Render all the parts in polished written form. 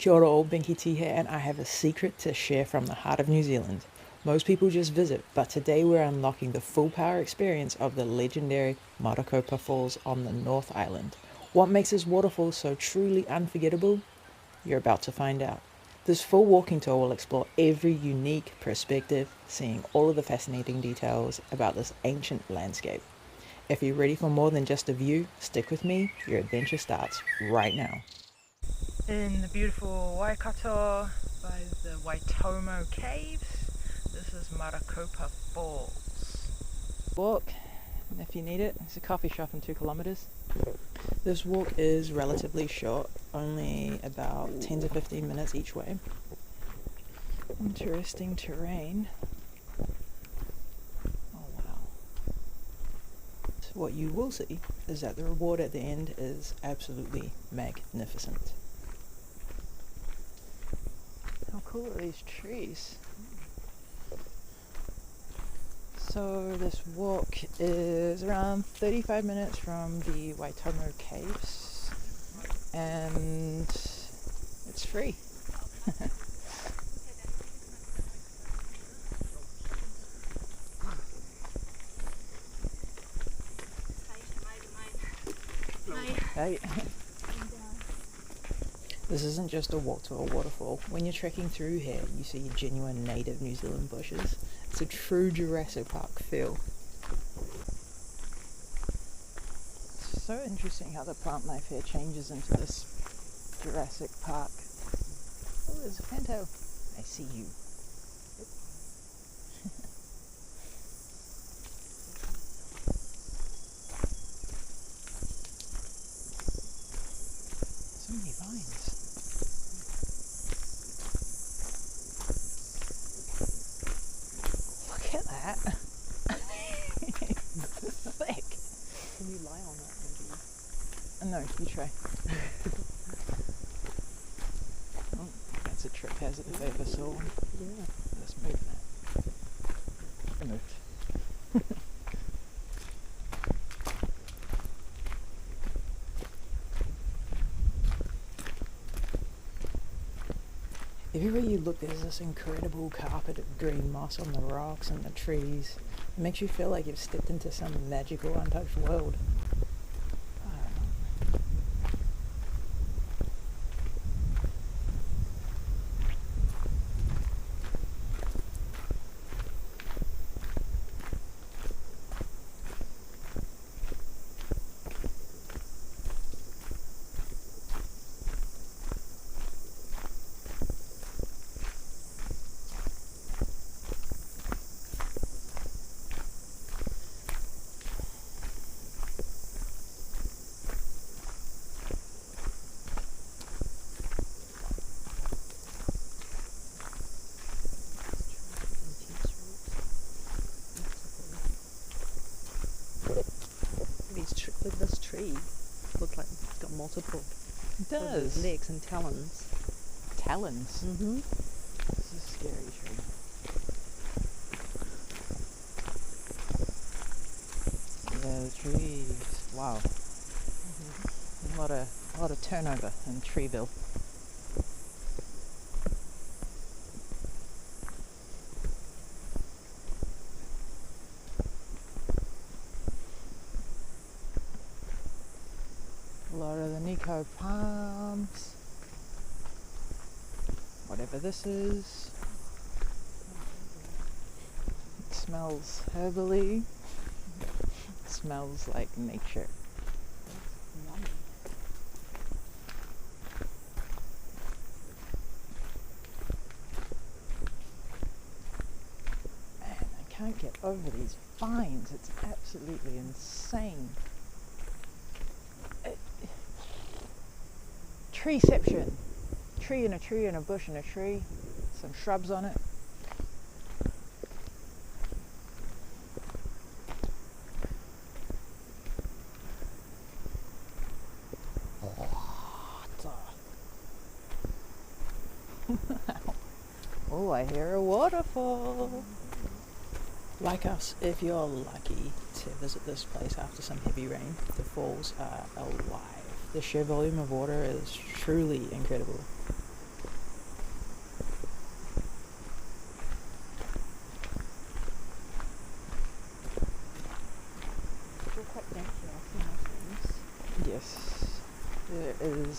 Kia ora all, Binky T here, and I have a secret to share from the heart of New Zealand. Most people just visit, but today we're unlocking the full power experience of the legendary Marokopa Falls on the North Island. What makes this waterfall so truly unforgettable? You're about to find out. This full walking tour will explore every unique perspective, seeing all of the fascinating details about this ancient landscape. If you're ready for more than just a view, stick with me. Your adventure starts right now. In the beautiful Waikato by the Waitomo Caves, this is Marokopa Falls. Walk, and if you need it, it's a coffee shop in 2 kilometers. This walk is relatively short, only about 10 to 15 minutes each way. Interesting terrain. Oh wow. What you will see is that the reward at the end is absolutely magnificent. How cool are these trees? So this walk is around 35 minutes from the Waitomo Caves, and it's free. Hey. This isn't just a walk to a waterfall. When you're trekking through here, you see genuine native New Zealand bushes. It's a true Jurassic Park feel. It's so interesting how the plant life here changes into this Jurassic Park. Oh, there's a panto. I see you. So many vines. Look at that. Thick. Can you lie on that maybe? No, you try. Oh, that's a trip hazard if I ever saw one. Yeah. Let's move that. I moved. Everywhere you look, there's this incredible carpet of green moss on the rocks and the trees. It makes you feel like you've stepped into some magical, untouched world. Look, this tree looks like it's got multiple It does. legs and talons. Talons. Mm-hmm. This is a scary tree. Yeah, the trees. Wow. Mm-hmm. A lot of turnover in Treeville. A lot of the Nico palms. Whatever this is. It smells herbally. It smells like nature. Man, I can't get over these vines. It's absolutely insane. Treeception. Tree and a tree and a bush and a tree. Some shrubs on it. Oh, I hear a waterfall. Like us, if you're lucky to visit this place after some heavy rain, the falls are alive. The sheer volume of water is truly incredible.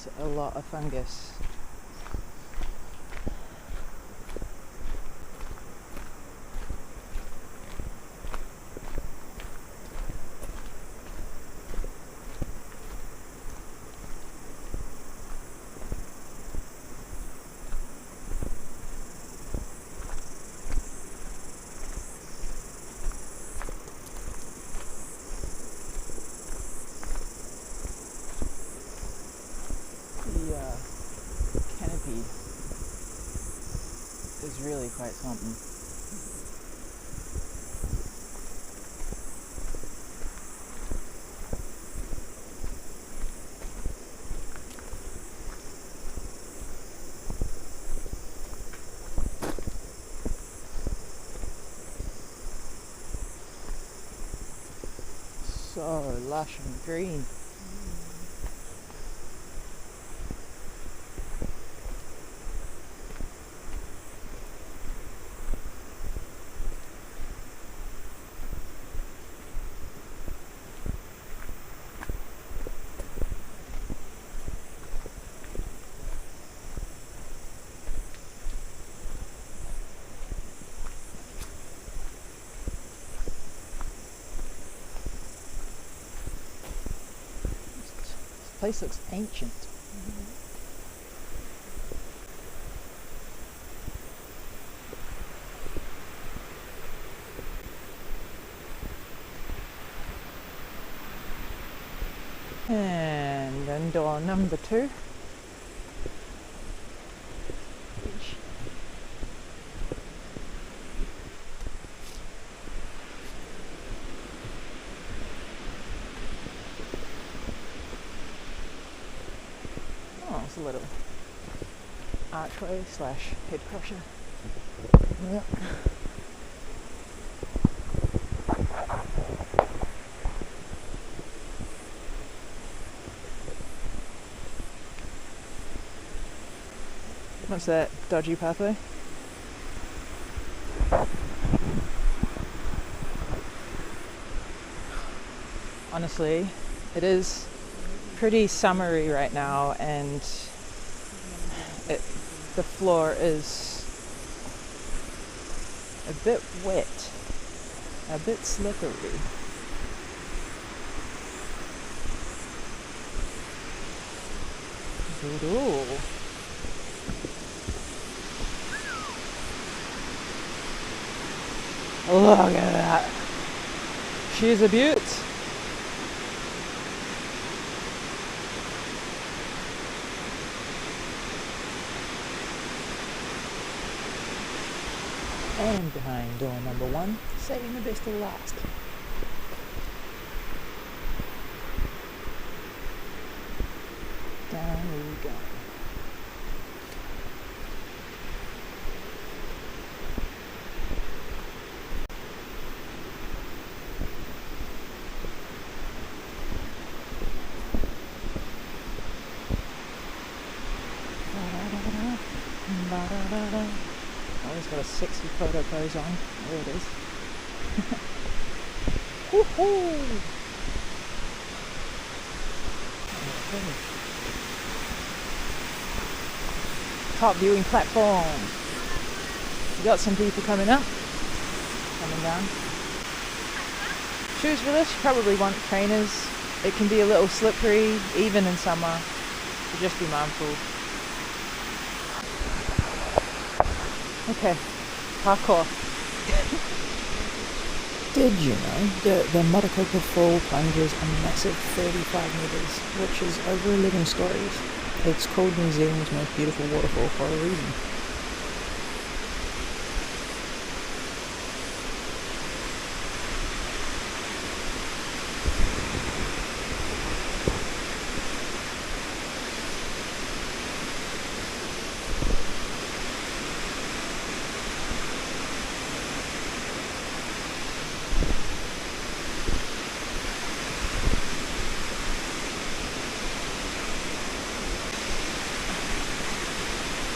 is a lot of fungus. Canopy is really quite something. So lush and green. This place looks ancient. And then door number 2. Oh, it's a little archway / head crusher. Yep. What's that dodgy pathway? Honestly, it is pretty summery right now, and the floor is a bit wet, a bit slippery. Ooh. Look at that. She's a beaut. And behind door number 1, saving the best till last. Down we go. Oh, he's got a sexy photo pose on. There it is. Woohoo! Top viewing platform. We got some people coming up, coming down. Shoes for this, you probably want trainers. It can be a little slippery, even in summer. So just be mindful. Okay, parkour. Did you know the Marokopa Falls plunges a massive 35 metres, which is over 11 stories. It's called New Zealand's most beautiful waterfall for a reason.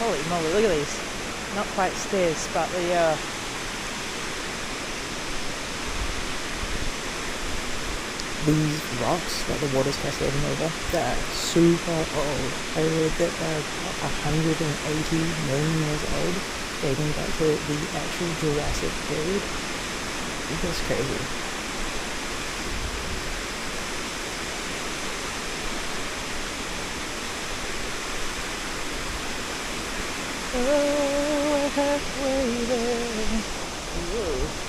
Holy moly, look at these. Not quite stairs, but these rocks that the water's cascading over, they're super old. I read that they're 180 million years old, dating back to the actual Jurassic period. That's crazy. Oh, we're halfway there. Whoa.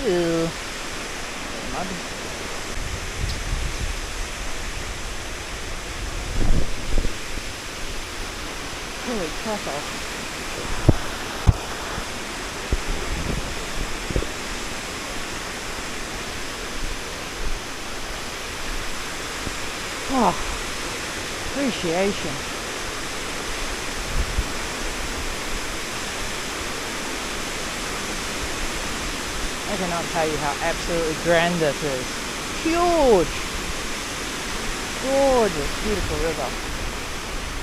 Ew. Mud. Holy crackle. Oh, appreciation. I cannot tell you how absolutely grand this is. Huge! Gorgeous, beautiful river.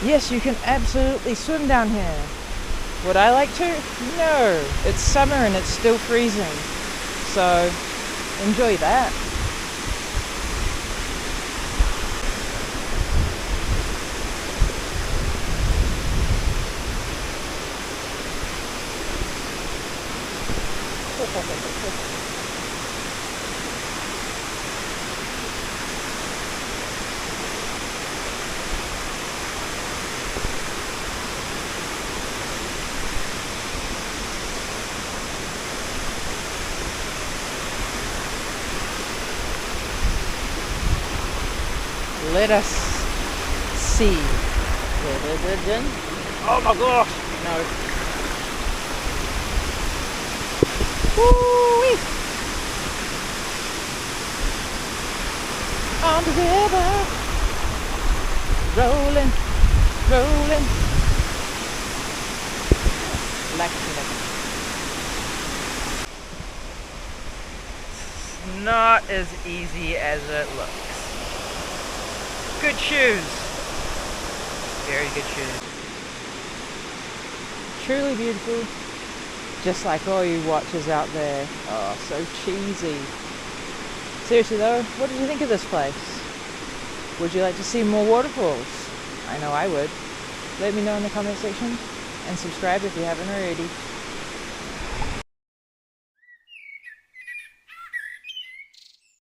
Yes, you can absolutely swim down here. Would I like to? No. It's summer and it's still freezing. So, enjoy that. Let us see. Oh my gosh! No. Woo-wee. On the river, rolling, rolling. Like it's not as easy as it looks. Good shoes. Very good shoes. Truly beautiful. Just like all you watchers out there. Oh, so cheesy. Seriously though, what did you think of this place? Would you like to see more waterfalls? I know I would. Let me know in the comment section and subscribe if you haven't already.